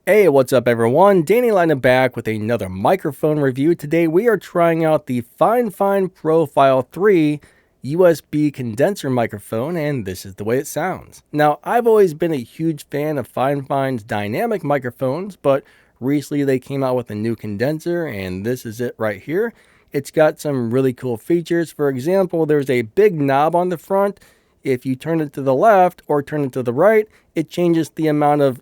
Hey, what's up everyone? Danny Lina back with another microphone review. Today we are trying out the Fifine Profile 3 USB condenser microphone, and this is the way it sounds. Now, I've always been a huge fan of Fifine's dynamic microphones, but recently they came out with a new condenser, and this is it right here. It's got some really cool features. For example, there's a big knob on the front. If you turn it to the left or turn it to the right, it changes the amount of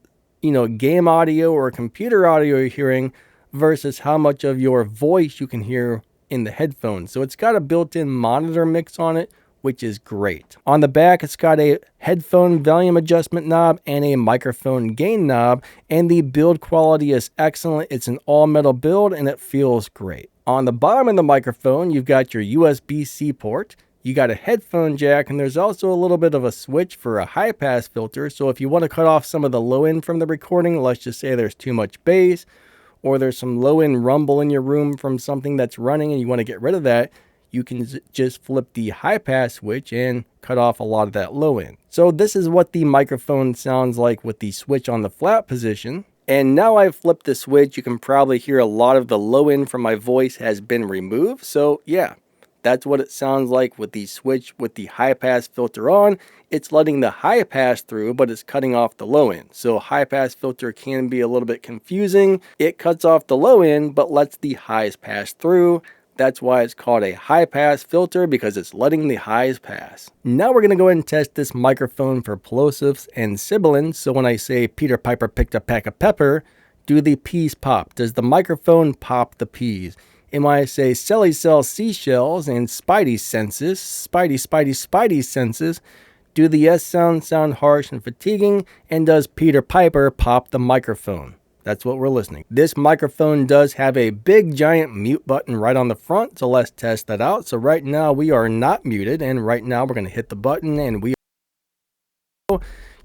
game audio or computer audio you're hearing versus how much of your voice you can hear in the headphones. So it's got a built-in monitor mix on it, which is great. On the back, it's got a headphone volume adjustment knob and a microphone gain knob, and the build quality is excellent. It's an all-metal build and it feels great. On the bottom of the microphone, you've got your USB-C port. You got a headphone jack, and there's also a little bit of a switch for a high pass filter. So if you want to cut off some of the low end from the recording, let's just say there's too much bass or there's some low end rumble in your room from something that's running and you want to get rid of that, you can just flip the high pass switch and cut off a lot of that low end. So this is what the microphone sounds like with the switch on the flat position. And now I've flipped the switch, you can probably hear a lot of the low end from my voice has been removed. So yeah. That's what it sounds like with the switch with the high pass filter on. It's letting the high pass through, but it's cutting off the low end. So high pass filter can be a little bit confusing. It cuts off the low end, but lets the highs pass through. That's why it's called a high pass filter, because it's letting the highs pass. Now we're gonna go ahead and test this microphone for plosives and sibilants. So when I say Peter Piper picked a peck of pepper, do the peas pop? Does the microphone pop the peas? And when I say Sally sells seashells and Spidey senses, Spidey senses, do the S sound harsh and fatiguing? And does Peter Piper pop the microphone? That's what we're listening. This microphone does have a big giant mute button right on the front, so let's test that out. So right now we are not muted, and right now we're going to hit the button, and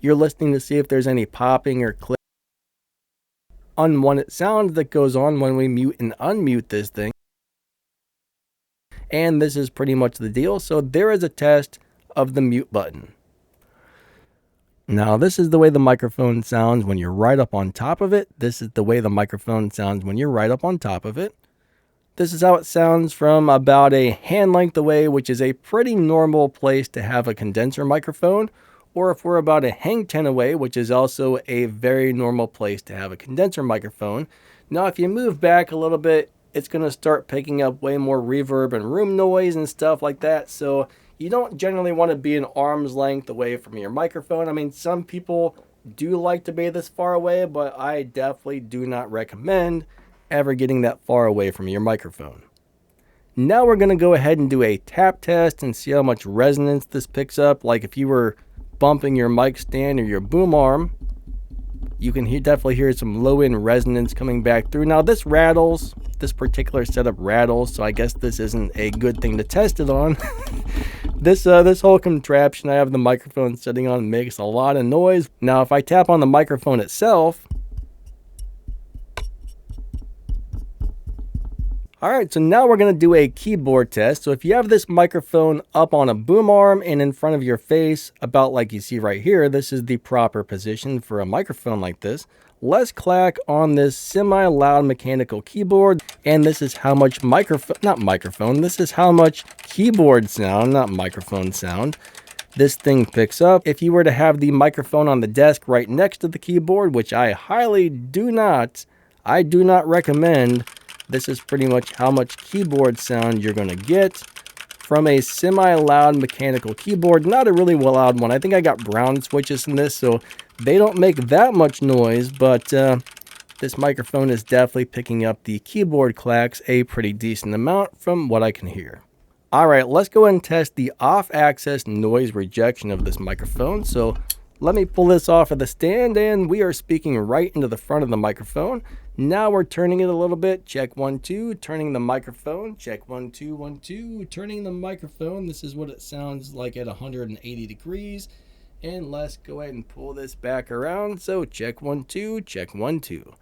you're listening to see if there's any popping or click. Unwanted sound that goes on when we mute and unmute this thing. And this is pretty much the deal. So there is a test of the mute button. Now this is the way the microphone sounds when you're right up on top of it. This is the way the microphone sounds when you're right up on top of it. This is how it sounds from about a hand length away, which is a pretty normal place to have a condenser microphone. Or if we're about a hang 10 away, which is also a very normal place to have a condenser microphone. Now if you move back a little bit, it's going to start picking up way more reverb and room noise and stuff like that. So you don't generally want to be an arm's length away from your microphone. I mean, some people do like to be this far away, but I definitely do not recommend ever getting that far away from your microphone. Now we're going to go ahead and do a tap test and see how much resonance this picks up. Like if you were bumping your mic stand or your boom arm, you can definitely hear some low end resonance coming back through. Now this rattles, this particular setup rattles, so I guess this isn't a good thing to test it on. This whole contraption I have the microphone sitting on makes a lot of noise. Now if I tap on the microphone itself, alright, so now we're going to do a keyboard test. So if you have this microphone up on a boom arm and in front of your face, about like you see right here, this is the proper position for a microphone like this. Let's clack on this semi-loud mechanical keyboard, and this is how much this is how much keyboard sound, not microphone sound, this thing picks up. If you were to have the microphone on the desk right next to the keyboard, which I do not recommend, this is pretty much how much keyboard sound you're going to get from a semi-loud mechanical keyboard. Not a really loud one. I think I got brown switches in this, so they don't make that much noise, but this microphone is definitely picking up the keyboard clacks a pretty decent amount from what I can hear. Alright, let's go ahead and test the off-axis noise rejection of this microphone. So let me pull this off of the stand, and we are speaking right into the front of the microphone. Now we're turning it a little bit. Check 1 2, turning the microphone. Check 1 2 1 2, turning the microphone. This is what it sounds like at 180 degrees. And let's go ahead and pull this back around. So check 1 2, check 1 2.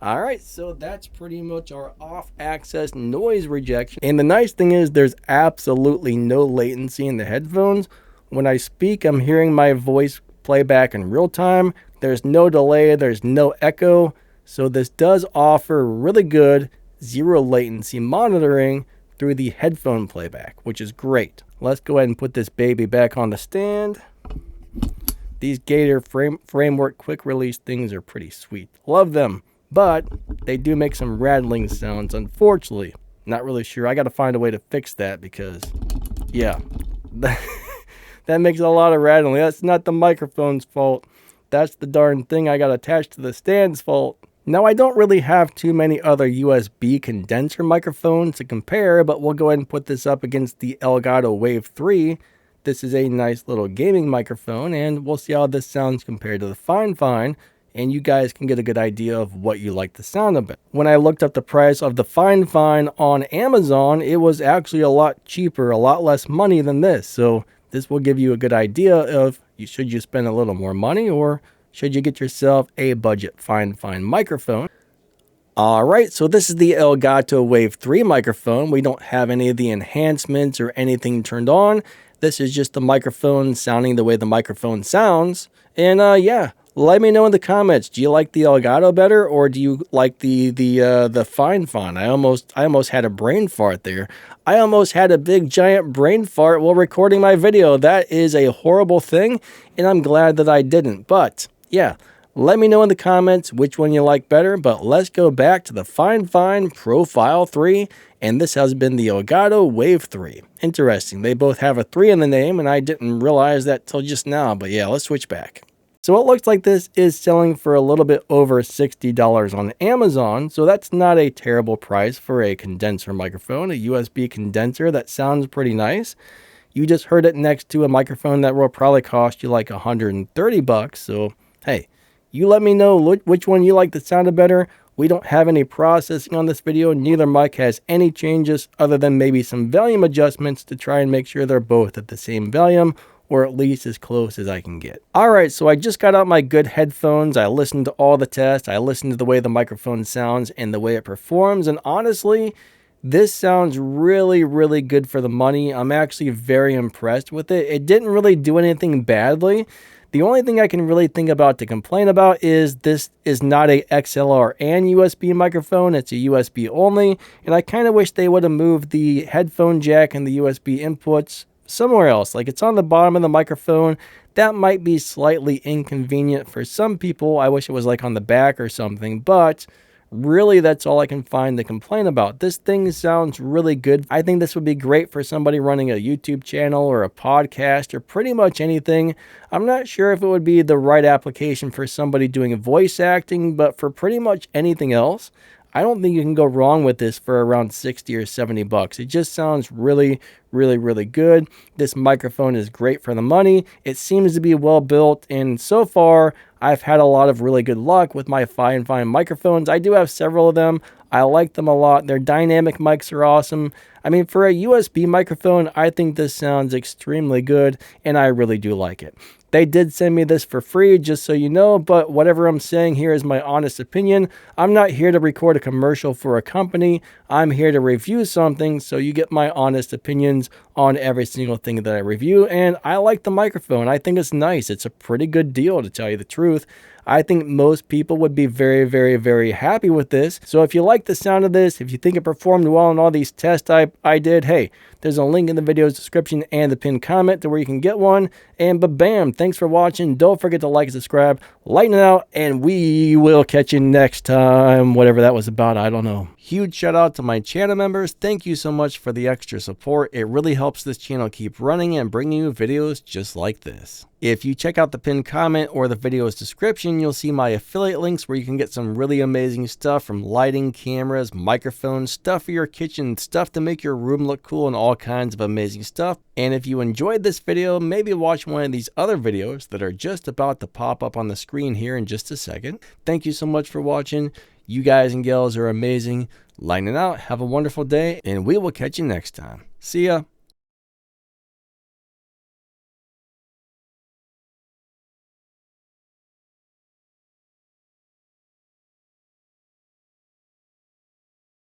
All right, so that's pretty much our off-axis noise rejection. And the nice thing is there's absolutely no latency in the headphones. When I speak, I'm hearing my voice play back in real time. There's no delay, there's no echo. So this does offer really good zero latency monitoring through the headphone playback, which is great. Let's go ahead and put this baby back on the stand. These Gator framework quick release things are pretty sweet. Love them, but they do make some rattling sounds, unfortunately. Not really sure. I got to find a way to fix that because, yeah, that makes a lot of rattling. That's not the microphone's fault. That's the darn thing I got attached to the stand's fault. Now, I don't really have too many other USB condenser microphones to compare, but we'll go ahead and put this up against the Elgato Wave 3. This is a nice little gaming microphone, and we'll see how this sounds compared to the Fifine, and you guys can get a good idea of what you like the sound of it. When I looked up the price of the Fifine on Amazon, it was actually a lot cheaper, a lot less money than this, so this will give you a good idea of should you spend a little more money or should you get yourself a budget Fifine microphone. Alright, so this is the Elgato Wave 3 microphone. We don't have any of the enhancements or anything turned on. This is just the microphone sounding the way the microphone sounds. And yeah, let me know in the comments. Do you like the Elgato better, or do you like the Fifine? I almost had a brain fart there. I almost had a big giant brain fart while recording my video. That is a horrible thing, and I'm glad that I didn't. But yeah, let me know in the comments which one you like better. But let's go back to the Fifine Profile 3. And this has been the Elgato Wave 3. Interesting. They both have a 3 in the name, and I didn't realize that till just now. But yeah, let's switch back. So it looks like this is selling for a little bit over $60 on Amazon. So that's not a terrible price for a condenser microphone, a USB condenser that sounds pretty nice. You just heard it next to a microphone that will probably cost you like $130. So hey, you let me know which one you like the sound of better. We don't have any processing on this video. Neither mic has any changes other than maybe some volume adjustments to try and make sure they're both at the same volume, or at least as close as I can get. Alright, so I just got out my good headphones. I listened to all the tests. I listened to the way the microphone sounds and the way it performs. And honestly, this sounds really, really good for the money. I'm actually very impressed with it. It didn't really do anything badly. The only thing I can really think about to complain about is this is not a XLR and USB microphone. It's a USB only. And I kind of wish they would have moved the headphone jack and the USB inputs somewhere else. Like it's on the bottom of the microphone. That might be slightly inconvenient for some people. I wish it was like on the back or something, but really that's all I can find to complain about. This thing sounds really good. I think this would be great for somebody running a YouTube channel or a podcast or pretty much anything. I'm not sure if it would be the right application for somebody doing voice acting, but for pretty much anything else, I don't think you can go wrong with this for around 60 or 70 bucks. It just sounds really, really, really good. This microphone is great for the money. It seems to be well built, and so far, I've had a lot of really good luck with my Fifine microphones. I do have several of them. I like them a lot. Their dynamic mics are awesome. I mean, for a USB microphone, I think this sounds extremely good, and I really do like it. They did send me this for free, just so you know, but whatever I'm saying here is my honest opinion. I'm not here to record a commercial for a company. I'm here to review something, so you get my honest opinions on every single thing that I review, and I like the microphone. I think it's nice. It's a pretty good deal, to tell you the truth. I think most people would be very, very, very happy with this. So if you like the sound of this, if you think it performed well in all these tests I did, hey, there's a link in the video's description and the pinned comment to where you can get one. And bam, thanks for watching. Don't forget to like and subscribe, lighten it out, and we will catch you next time. Whatever that was about, I don't know. Huge shout out to my channel members. Thank you so much for the extra support. It really helps this channel keep running and bringing you videos just like this. If you check out the pinned comment or the video's description, you'll see my affiliate links where you can get some really amazing stuff from lighting, cameras, microphones, stuff for your kitchen, stuff to make your room look cool, and all kinds of amazing stuff. And if you enjoyed this video, maybe watch one of these other videos that are just about to pop up on the screen here in just a second. Thank you so much for watching. You guys and gals are amazing. Lighten it out. Have a wonderful day, and we will catch you next time. See ya.